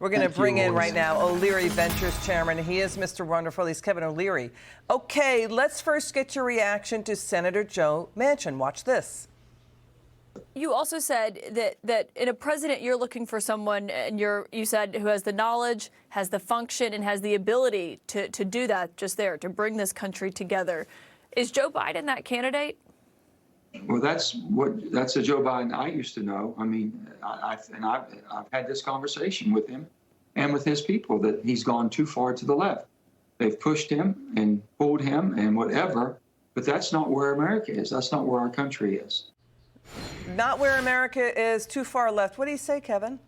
We're going to bring in right now O'Leary Ventures Chairman. He is Mr. Wonderful. He's Kevin O'Leary. Okay, let's first get your reaction to Senator Joe Manchin. Watch this. You also said that in a president, you're looking for someone, and you said who has the knowledge, has the function, and has the ability to do that just there, to bring this country together. Is Joe Biden that candidate? Well, that's a Joe Biden I used to know. I mean, I've had this conversation with him and with his people that he's gone too far to the left. They've pushed him and pulled him and whatever, but that's not where America is. That's not where our country is. Not where America is, too far left. What do you say, Kevin?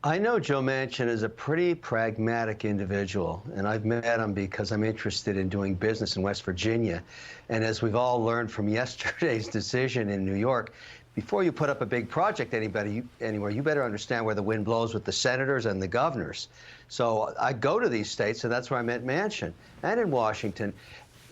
I know Joe Manchin is a pretty pragmatic individual, and I've met him because I'm interested in doing business in West Virginia. And as we've all learned from yesterday's decision in New York, before you put up a big project anywhere, you better understand where the wind blows with the senators and the governors. So I go to these states, and that's where I met Manchin, and in Washington.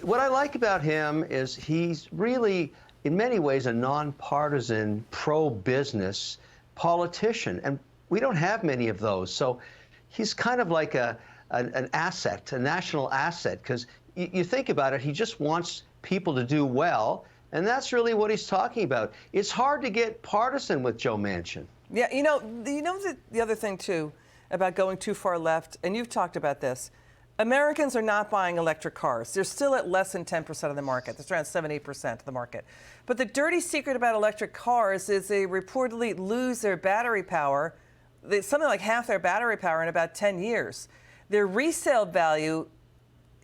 What I like about him is he's really, in many ways, a nonpartisan, pro-business politician. And we don't have many of those. So he's kind of like an asset, a national asset, because you think about it, he just wants people to do well. And that's really what he's talking about. It's hard to get partisan with Joe Manchin. Yeah, the other thing, too, about going too far left, and you've talked about this, Americans are not buying electric cars. They're still at less than 10% of the market. That's around 7-8% of the market. But the dirty secret about electric cars is they reportedly lose their battery power, something like half their battery power in about 10 years. Their resale value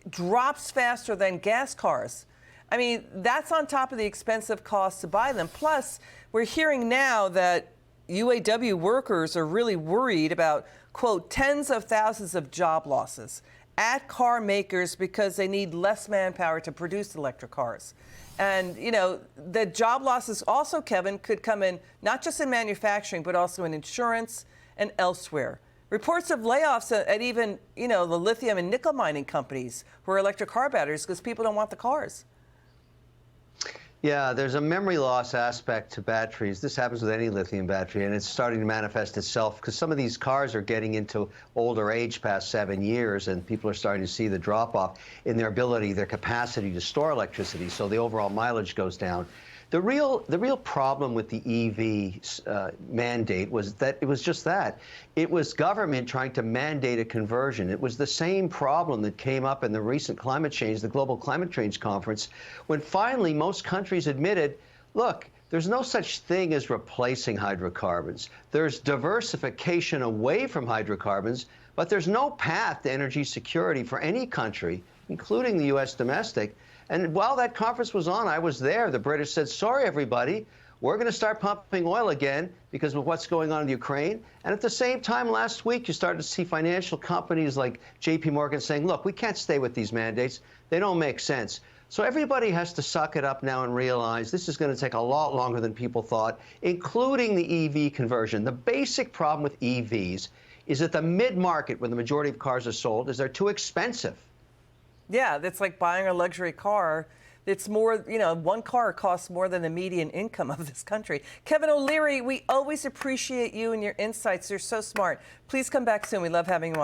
drops faster than gas cars. I mean, that's on top of the expensive cost to buy them. Plus, we're hearing now that UAW workers are really worried about, quote, tens of thousands of job losses at car makers because they need less manpower to produce electric cars. And, the job losses also, Kevin, could come in not just in manufacturing, but also in insurance and elsewhere. Reports of layoffs at even, the lithium and nickel mining companies who are electric car batteries because people don't want the cars. Yeah, there's a memory loss aspect to batteries. This happens with any lithium battery, and it's starting to manifest itself because some of these cars are getting into older age, past 7 years, and people are starting to see the drop-off in their ability, their capacity to store electricity, so the overall mileage goes down. The real problem with the EV mandate was that it was just that. It was government trying to mandate a conversion. It was the same problem that came up in the recent climate change, the Global Climate Change Conference, when finally most countries admitted, look, there's no such thing as replacing hydrocarbons. There's diversification away from hydrocarbons, but there's no path to energy security for any country, including the U.S. domestic. And while that conference was on, I was there. The British said, sorry, everybody, we're going to start pumping oil again because of what's going on in Ukraine. And at the same time, last week, you started to see financial companies like J.P. Morgan saying, look, we can't stay with these mandates. They don't make sense. So everybody has to suck it up now and realize this is going to take a lot longer than people thought, including the EV conversion. The basic problem with EVs is that the mid-market, where the majority of cars are sold, is they're too expensive. Yeah, that's like buying a luxury car. It's more, one car costs more than the median income of this country. Kevin O'Leary, we always appreciate you and your insights. You're so smart. Please come back soon. We love having you on.